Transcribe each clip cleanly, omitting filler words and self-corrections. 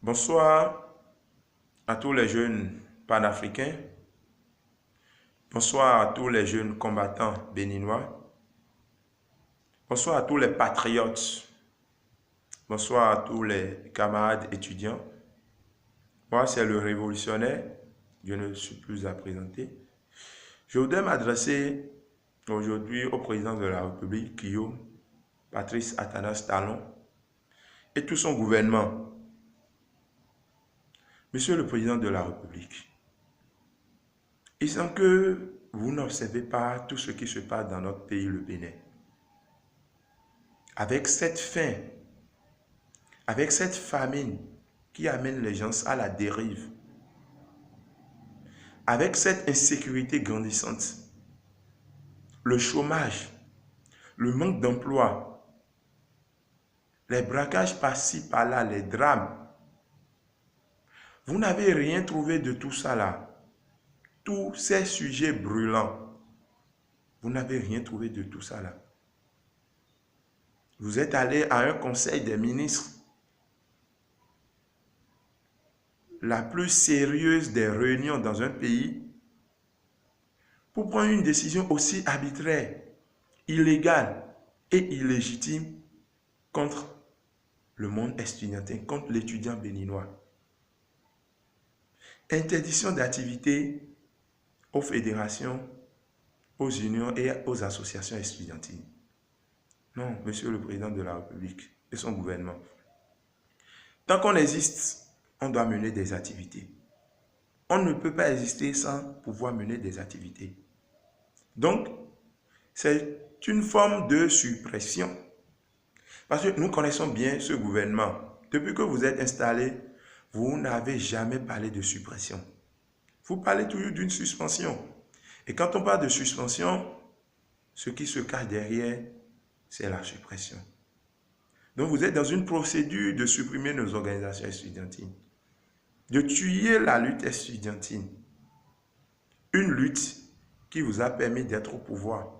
Bonsoir à tous les jeunes panafricains. Bonsoir à tous les jeunes combattants béninois. Bonsoir à tous les patriotes. Bonsoir à tous les camarades étudiants. Moi, c'est le révolutionnaire. Je ne suis plus à présenter. Je voudrais m'adresser aujourd'hui au président de la République, Guillaume Patrice Athanas Talon, et tout son gouvernement. Monsieur le président de la République, il semble que vous n'observez pas tout ce qui se passe dans notre pays, le Bénin. Avec cette faim, avec cette famine qui amène les gens à la dérive, avec cette insécurité grandissante, le chômage, le manque d'emploi, les braquages par-ci, par-là, les drames, vous n'avez rien trouvé de tout ça là. Tous ces sujets brûlants, vous n'avez rien trouvé de tout ça là. Vous êtes allé à un conseil des ministres, la plus sérieuse des réunions dans un pays, pour prendre une décision aussi arbitraire, illégale et illégitime contre le monde estudiantin, contre l'étudiant béninois. Interdiction d'activité aux fédérations, aux unions et aux associations estudiantines. Non, Monsieur le Président de la République et son gouvernement. Tant qu'on existe, on doit mener des activités. On ne peut pas exister sans pouvoir mener des activités. Donc, c'est une forme de suppression. Parce que nous connaissons bien ce gouvernement. Depuis que vous êtes installé, vous n'avez jamais parlé de suppression. Vous parlez toujours d'une suspension. Et quand on parle de suspension, ce qui se cache derrière, c'est la suppression. Donc vous êtes dans une procédure de supprimer nos organisations estudiantines, de tuer la lutte estudiantine. Une lutte qui vous a permis d'être au pouvoir.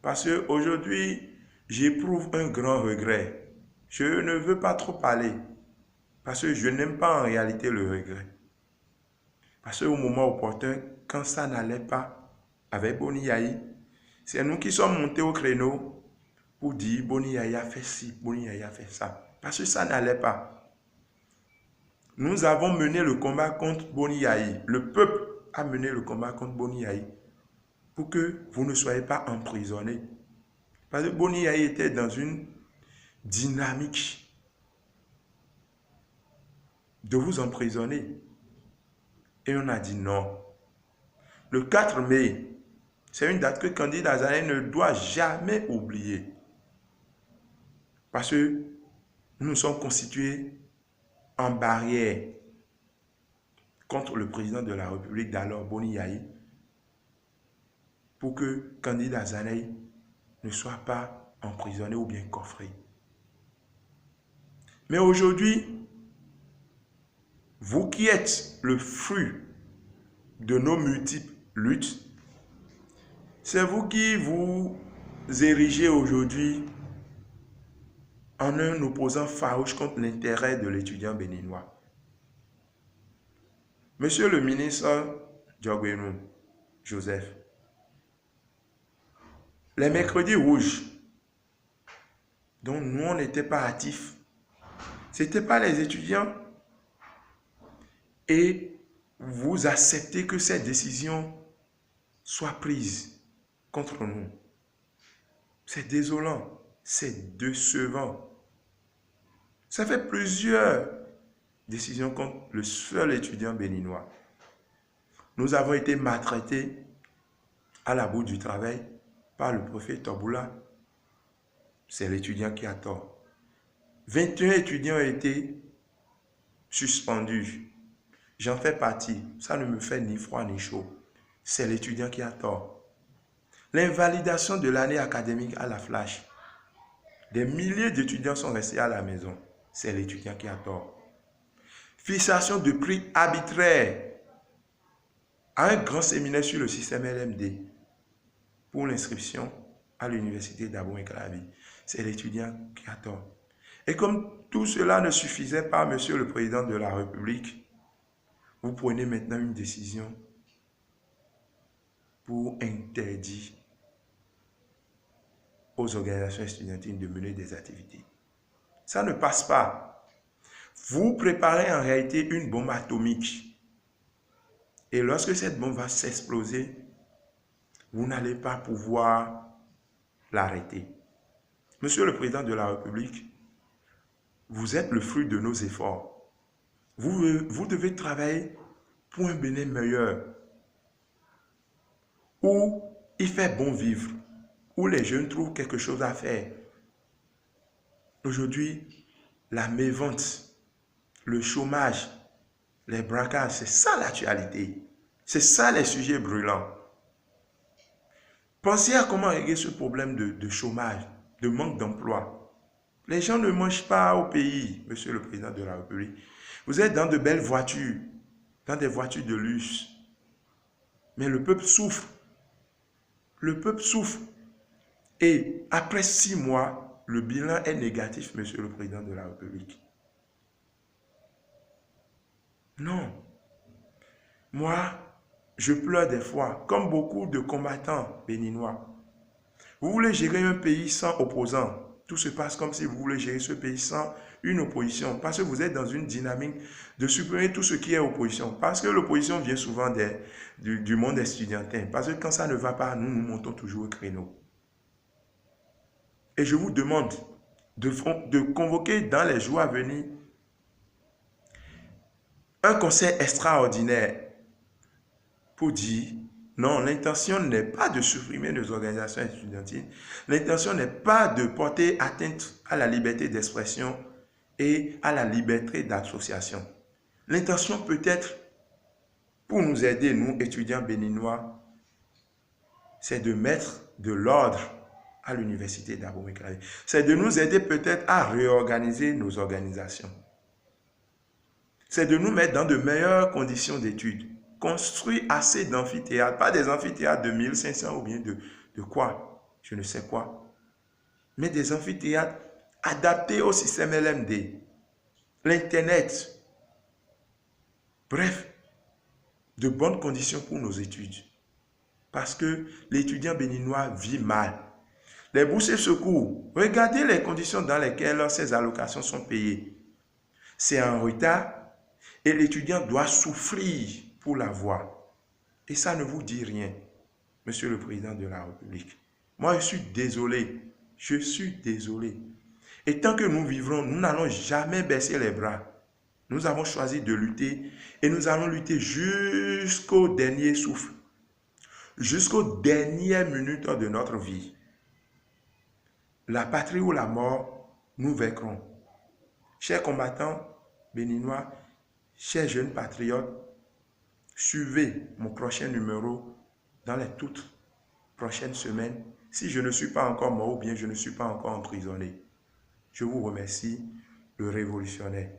Parce qu'aujourd'hui, j'éprouve un grand regret. Je ne veux pas trop parler. Parce que je n'aime pas en réalité le regret. Parce qu'au moment opportun, quand ça n'allait pas avec Boni Yayi, c'est nous qui sommes montés au créneau pour dire Boni Yayi a fait ci, Boni Yayi a fait ça. Parce que ça n'allait pas. Nous avons mené le combat contre Boni Yayi. Le peuple a mené le combat contre Boni Yayi pour que vous ne soyez pas emprisonnés. Parce que Boni Yayi était dans une dynamique de vous emprisonner. Et on a dit non. Le 4 mai, c'est une date que Candide Azané ne doit jamais oublier. Parce que nous nous sommes constitués en barrière contre le président de la République d'alors, Boni Yayi, pour que Candide Azané ne soit pas emprisonné ou bien coffré. Mais aujourd'hui, vous qui êtes le fruit de nos multiples luttes, c'est vous qui vous érigez aujourd'hui en un opposant farouche contre l'intérêt de l'étudiant béninois. Monsieur le ministre Diogbenou Joseph, les mercredis rouges, dont nous on n'était pas actifs, ce n'était pas les étudiants, et vous acceptez que cette décision soit prise contre nous. C'est désolant, c'est décevant. Ça fait plusieurs décisions contre le seul étudiant béninois. Nous avons été maltraités à la bout du travail par le prophète Toboula. C'est l'étudiant qui a tort. 21 étudiants ont été suspendus. J'en fais partie. Ça ne me fait ni froid ni chaud. C'est l'étudiant qui a tort. L'invalidation de l'année académique à la flash. Des milliers d'étudiants sont restés à la maison. C'est l'étudiant qui a tort. Fixation de prix arbitraire à un grand séminaire sur le système LMD pour l'inscription à l'université d'Abou-Ekrabi. C'est l'étudiant qui a tort. Et comme tout cela ne suffisait pas, Monsieur le Président de la République, vous prenez maintenant une décision pour interdire aux organisations estudiantines de mener des activités. Ça ne passe pas. Vous préparez en réalité une bombe atomique. Et lorsque cette bombe va s'exploser, vous n'allez pas pouvoir l'arrêter. Monsieur le Président de la République, vous êtes le fruit de nos efforts. Vous devez travailler pour un Bénin meilleur, où il fait bon vivre, où les jeunes trouvent quelque chose à faire. Aujourd'hui, la mévente, le chômage, les braquages, c'est ça l'actualité. C'est ça les sujets brûlants. Pensez à comment régler ce problème de chômage, de manque d'emploi. Les gens ne mangent pas au pays, Monsieur le Président de la République. Vous êtes dans de belles voitures, dans des voitures de luxe. Mais le peuple souffre. Le peuple souffre. Et après 6 mois, le bilan est négatif, Monsieur le Président de la République. Non. Moi, je pleure des fois, comme beaucoup de combattants béninois. Vous voulez gérer un pays sans opposants. Tout se passe comme si vous voulez gérer ce pays sans une opposition. Parce que vous êtes dans une dynamique de supprimer tout ce qui est opposition. Parce que l'opposition vient souvent du monde estudiantin. Parce que quand ça ne va pas, nous montons toujours au créneau. Et je vous demande de convoquer dans les jours à venir un conseil extraordinaire pour dire non, l'intention n'est pas de supprimer nos organisations estudiantines. L'intention n'est pas de porter atteinte à la liberté d'expression et à la liberté d'association. L'intention peut être, pour nous aider, nous, étudiants béninois, c'est de mettre de l'ordre à l'université d'Abomey-Calavi. C'est de nous aider peut-être à réorganiser nos organisations. C'est de nous mettre dans de meilleures conditions d'études. Construire assez d'amphithéâtres, pas des amphithéâtres de 1500 ou bien de quoi, je ne sais quoi, mais des amphithéâtres adaptés au système LMD, l'Internet, bref, de bonnes conditions pour nos études. Parce que l'étudiant béninois vit mal. Les boursiers secours, regardez les conditions dans lesquelles ces allocations sont payées. C'est en retard et l'étudiant doit souffrir pour l'avoir. Et ça ne vous dit rien, Monsieur le Président de la République. Moi, je suis désolé. Je suis désolé. Et tant que nous vivrons, nous n'allons jamais baisser les bras. Nous avons choisi de lutter et nous allons lutter jusqu'au dernier souffle, jusqu'aux dernières minutes de notre vie. La patrie ou la mort, nous vaincrons. Chers combattants béninois, chers jeunes patriotes, suivez mon prochain numéro dans les toutes prochaines semaines. Si je ne suis pas encore mort ou bien je ne suis pas encore emprisonné. Je vous remercie, le révolutionnaire.